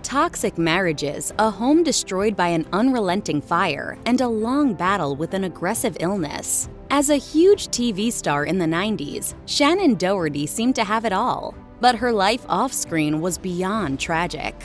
Toxic marriages, a home destroyed by an unrelenting fire, and a long battle with an aggressive illness. As a huge TV star in the 90s, Shannon Doherty seemed to have it all, but her life off-screen was beyond tragic.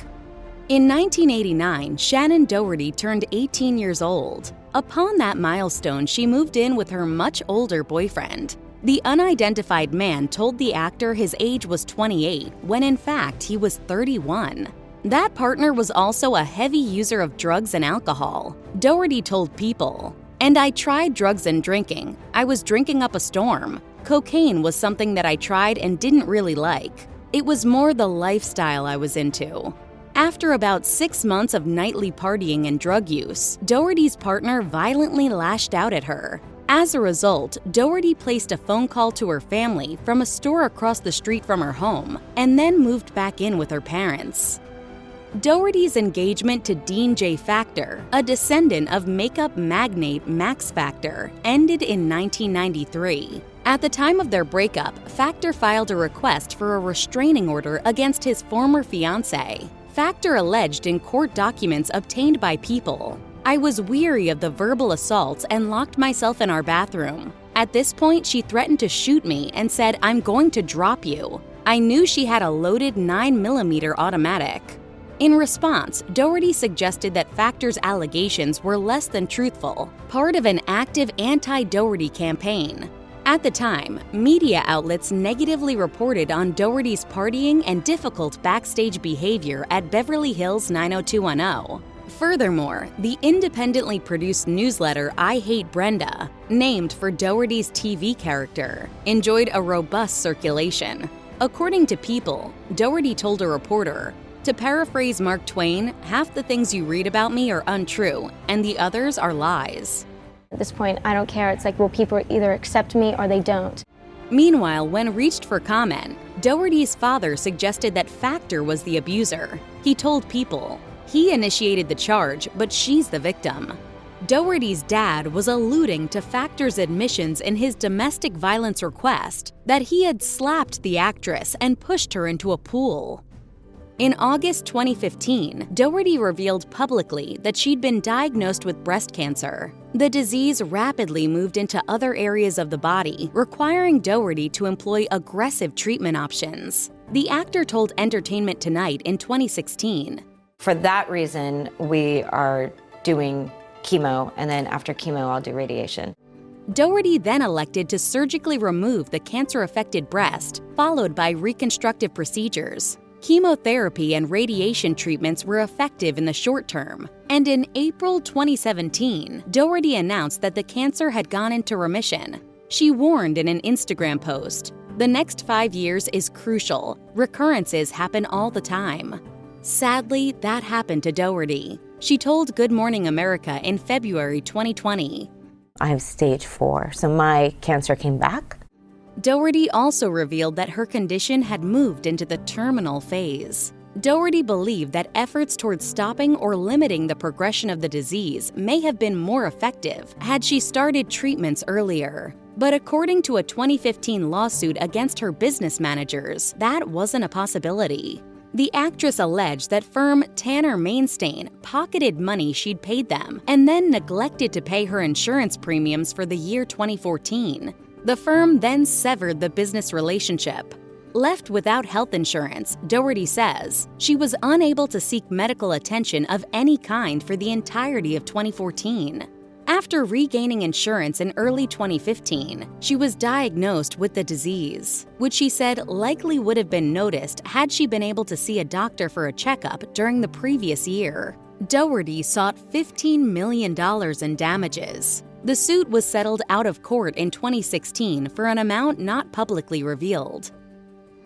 In 1989, Shannon Doherty turned 18 years old. Upon that milestone, she moved in with her much older boyfriend. The unidentified man told the actor his age was 28, when in fact he was 31. That partner was also a heavy user of drugs and alcohol. Doherty told People, "And I tried drugs and drinking. I was drinking up a storm. Cocaine was something that I tried and didn't really like. It was more the lifestyle I was into." After about 6 months of nightly partying and drug use, Doherty's partner violently lashed out at her. As a result, Doherty placed a phone call to her family from a store across the street from her home and then moved back in with her parents. Doherty's engagement to Dean J. Factor, a descendant of makeup magnate Max Factor, ended in 1993. At the time of their breakup, Factor filed a request for a restraining order against his former fiancée. Factor alleged in court documents obtained by People, "I was weary of the verbal assaults and locked myself in our bathroom. At this point, she threatened to shoot me and said, 'I'm going to drop you.' I knew she had a loaded 9mm automatic." In response, Doherty suggested that Factor's allegations were less than truthful, part of an active anti-Doherty campaign. At the time, media outlets negatively reported on Doherty's partying and difficult backstage behavior at Beverly Hills 90210. Furthermore, the independently produced newsletter I Hate Brenda, named for Doherty's TV character, enjoyed a robust circulation. According to People, Doherty told a reporter, "To paraphrase Mark Twain, half the things you read about me are untrue, and the others are lies." At this point, I don't care. It's like, well, people either accept me or they don't. Meanwhile, when reached for comment, Doherty's father suggested that Factor was the abuser. He told People, "He initiated the charge, but she's the victim." Doherty's dad was alluding to Factor's admissions in his domestic violence request that he had slapped the actress and pushed her into a pool. In August 2015, Doherty revealed publicly that she'd been diagnosed with breast cancer. The disease rapidly moved into other areas of the body, requiring Doherty to employ aggressive treatment options. The actor told Entertainment Tonight in 2016, "For that reason, we are doing chemo, and then after chemo, I'll do radiation." Doherty then elected to surgically remove the cancer-affected breast, followed by reconstructive procedures. Chemotherapy and radiation treatments were effective in the short term, and in April 2017, Doherty announced that the cancer had gone into remission. She warned in an Instagram post, "The next 5 years is crucial. Recurrences happen all the time." Sadly, that happened to Doherty. She told Good Morning America in February 2020. "I have stage 4, so my cancer came back." Doherty also revealed that her condition had moved into the terminal phase. Doherty believed that efforts towards stopping or limiting the progression of the disease may have been more effective had she started treatments earlier. But according to a 2015 lawsuit against her business managers, that wasn't a possibility. The actress alleged that firm Tanner Mainstain pocketed money she'd paid them and then neglected to pay her insurance premiums for the year 2014. The firm then severed the business relationship. Left without health insurance, Doherty says, she was unable to seek medical attention of any kind for the entirety of 2014. After regaining insurance in early 2015, she was diagnosed with the disease, which she said likely would have been noticed had she been able to see a doctor for a checkup during the previous year. Doherty sought $15 million in damages. The suit was settled out of court in 2016 for an amount not publicly revealed.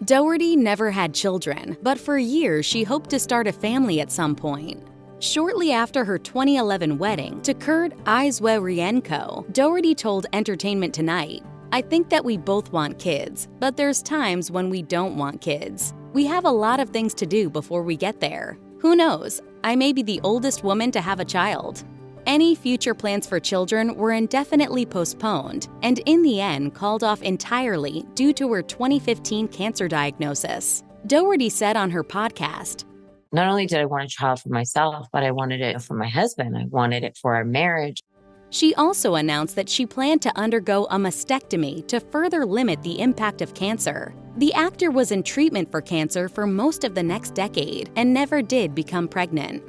Doherty never had children, but for years she hoped to start a family at some point. Shortly after her 2011 wedding to Kurt Iswerienko, Doherty told Entertainment Tonight, "I think that we both want kids, but there's times when we don't want kids. We have a lot of things to do before we get there. Who knows, I may be the oldest woman to have a child." Any future plans for children were indefinitely postponed and in the end called off entirely due to her 2015 cancer diagnosis. Doherty said on her podcast, Not only did I want a child for myself, but I wanted it for my husband. I wanted it for our marriage. She also announced that she planned to undergo a mastectomy to further limit the impact of cancer. The actor was in treatment for cancer for most of the next decade and never did become pregnant.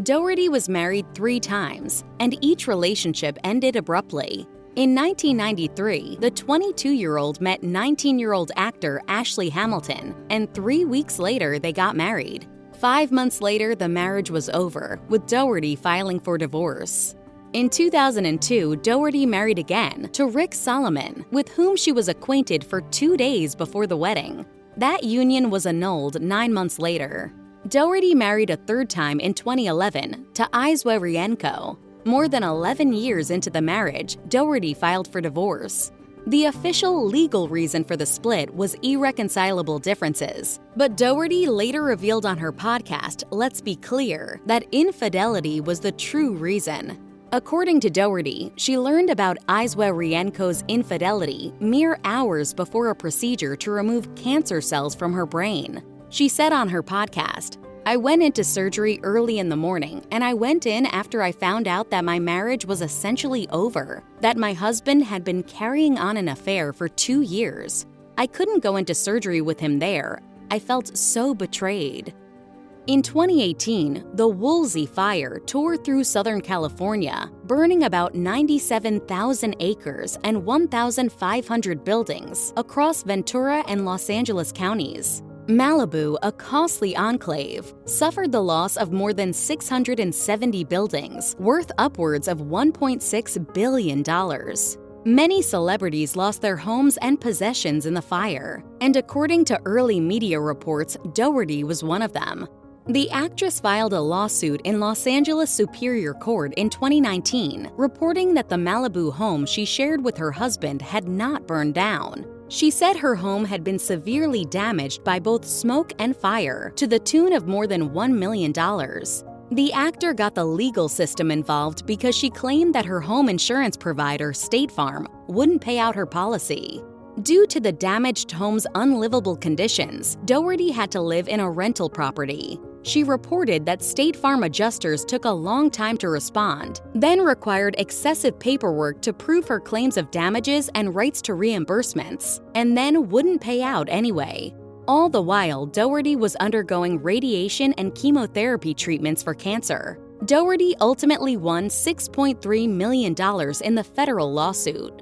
Doherty was married 3 times, and each relationship ended abruptly. In 1993, the 22-year-old met 19-year-old actor Ashley Hamilton, and 3 weeks later they got married. 5 months later, the marriage was over, with Doherty filing for divorce. In 2002, Doherty married again to Rick Solomon, with whom she was acquainted for 2 days before the wedding. That union was annulled 9 months later. Doherty married a 3rd time in 2011 to Izwerienko. More than 11 years into the marriage, Doherty filed for divorce. The official legal reason for the split was irreconcilable differences, but Doherty later revealed on her podcast, Let's Be Clear, that infidelity was the true reason. According to Doherty, she learned about Izwerienko's infidelity mere hours before a procedure to remove cancer cells from her brain. She said on her podcast, I went into surgery early in the morning, and I went in after I found out that my marriage was essentially over, that my husband had been carrying on an affair for 2 years. I couldn't go into surgery with him there. I felt so betrayed. In 2018, the Woolsey Fire tore through Southern California, burning about 97,000 acres and 1,500 buildings across Ventura and Los Angeles counties. Malibu, a costly enclave, suffered the loss of more than 670 buildings, worth upwards of $1.6 billion. Many celebrities lost their homes and possessions in the fire, and according to early media reports, Doherty was one of them. The actress filed a lawsuit in Los Angeles Superior Court in 2019, reporting that the Malibu home she shared with her husband had not burned down. She said her home had been severely damaged by both smoke and fire, to the tune of more than $1 million. The actor got the legal system involved because she claimed that her home insurance provider, State Farm, wouldn't pay out her policy. Due to the damaged home's unlivable conditions, Doherty had to live in a rental property. She reported that State Farm adjusters took a long time to respond, then required excessive paperwork to prove her claims of damages and rights to reimbursements, and then wouldn't pay out anyway. All the while, Doherty was undergoing radiation and chemotherapy treatments for cancer. Doherty ultimately won $6.3 million in the federal lawsuit.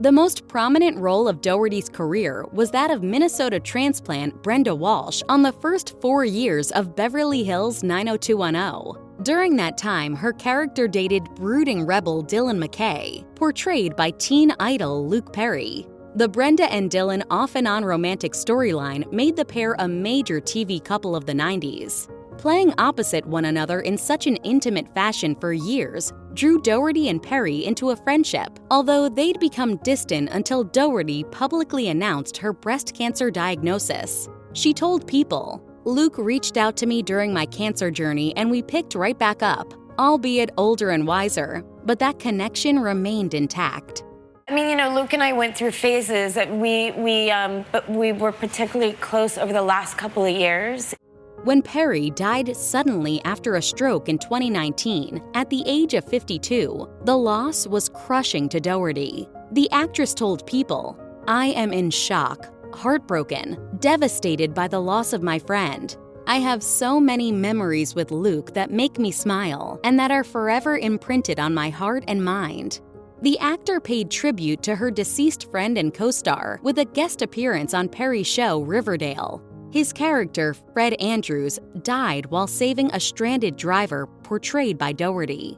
The most prominent role of Doherty's career was that of Minnesota transplant Brenda Walsh on the first 4 years of Beverly Hills 90210. During that time, her character dated brooding rebel Dylan McKay, portrayed by teen idol Luke Perry. The Brenda and Dylan off-and-on romantic storyline made the pair a major TV couple of the 90s. Playing opposite one another in such an intimate fashion for years drew Doherty and Perry into a friendship, although they'd become distant until Doherty publicly announced her breast cancer diagnosis. She told People, "Luke reached out to me during my cancer journey and we picked right back up, albeit older and wiser, but that connection remained intact." I mean, Luke and I went through phases that but we were particularly close over the last couple of years. When Perry died suddenly after a stroke in 2019, at the age of 52, the loss was crushing to Doherty. The actress told People, "I am in shock, heartbroken, devastated by the loss of my friend. I have so many memories with Luke that make me smile and that are forever imprinted on my heart and mind." The actor paid tribute to her deceased friend and co-star with a guest appearance on Perry's show Riverdale. His character, Fred Andrews, died while saving a stranded driver portrayed by Doherty.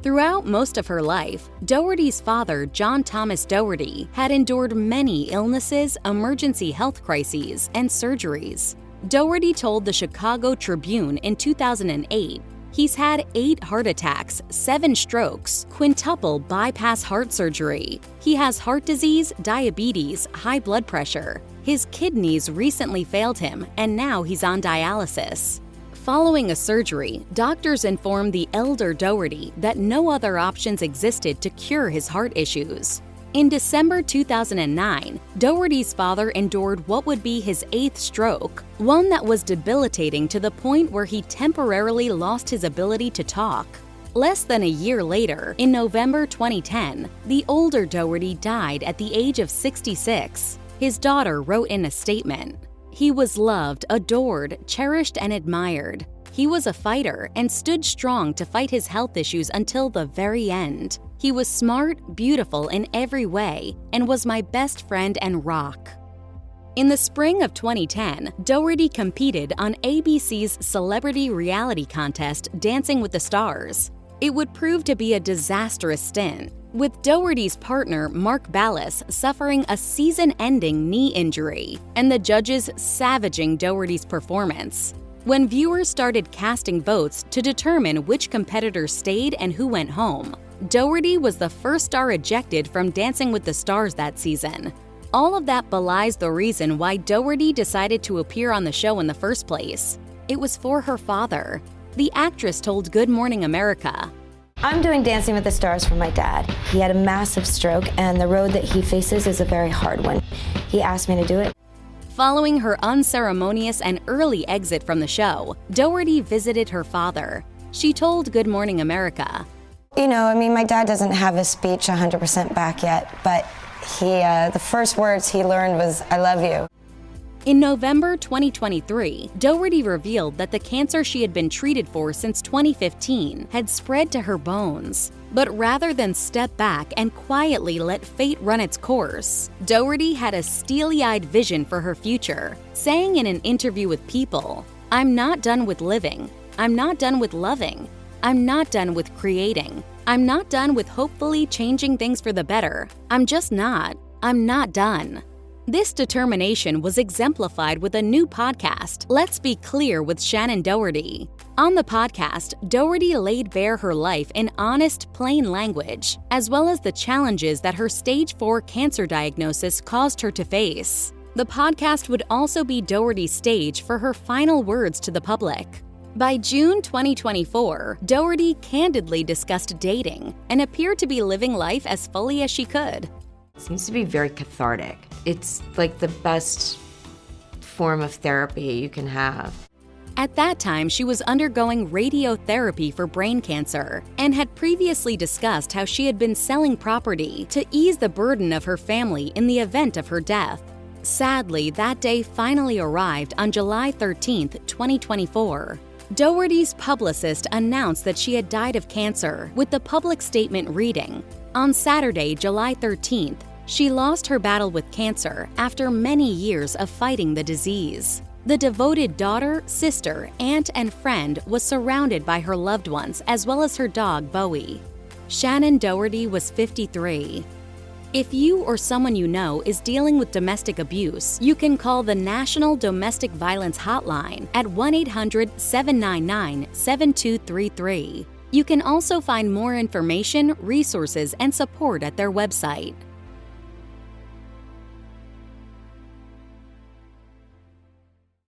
Throughout most of her life, Doherty's father, John Thomas Doherty, had endured many illnesses, emergency health crises, and surgeries. Doherty told the Chicago Tribune in 2008, "He's had 8 heart attacks, 7 strokes, quintuple bypass heart surgery. He has heart disease, diabetes, high blood pressure. His kidneys recently failed him, and now he's on dialysis." Following a surgery, doctors informed the elder Doherty that no other options existed to cure his heart issues. In December 2009, Doherty's father endured what would be his 8th stroke, one that was debilitating to the point where he temporarily lost his ability to talk. Less than a year later, in November 2010, the older Doherty died at the age of 66. His daughter wrote in a statement, "He was loved, adored, cherished, and admired. He was a fighter and stood strong to fight his health issues until the very end. He was smart, beautiful in every way, and was my best friend and rock." In the spring of 2010, Doherty competed on ABC's celebrity reality contest Dancing with the Stars. It would prove to be a disastrous stint, with Doherty's partner Mark Ballas suffering a season-ending knee injury, and the judges savaging Doherty's performance. When viewers started casting votes to determine which competitor stayed and who went home, Doherty was the first star ejected from Dancing with the Stars that season. All of that belies the reason why Doherty decided to appear on the show in the first place. It was for her father. The actress told Good Morning America, I'm doing Dancing with the Stars for my dad. He had a massive stroke, and the road that he faces is a very hard one. He asked me to do it. Following her unceremonious and early exit from the show, Doherty visited her father. She told Good Morning America, My dad doesn't have his speech 100% back yet, but the first words he learned was, "I love you." In November 2023, Doherty revealed that the cancer she had been treated for since 2015 had spread to her bones. But rather than step back and quietly let fate run its course, Doherty had a steely-eyed vision for her future, saying in an interview with People, "I'm not done with living. I'm not done with loving. I'm not done with creating. I'm not done with hopefully changing things for the better. I'm just not. I'm not done." This determination was exemplified with a new podcast, Let's Be Clear with Shannon Doherty. On the podcast, Doherty laid bare her life in honest, plain language, as well as the challenges that her stage 4 cancer diagnosis caused her to face. The podcast would also be Doherty's stage for her final words to the public. By June 2024, Doherty candidly discussed dating and appeared to be living life as fully as she could. Seems to be very cathartic. It's like the best form of therapy you can have. At that time, she was undergoing radiotherapy for brain cancer and had previously discussed how she had been selling property to ease the burden of her family in the event of her death. Sadly, that day finally arrived on July 13, 2024. Doherty's publicist announced that she had died of cancer, with the public statement reading, "On Saturday, July 13th, she lost her battle with cancer after many years of fighting the disease." The devoted daughter, sister, aunt, and friend was surrounded by her loved ones as well as her dog, Bowie. Shannon Doherty was 53. If you or someone you know is dealing with domestic abuse, you can call the National Domestic Violence Hotline at 1-800-799-7233. You can also find more information, resources, and support at their website,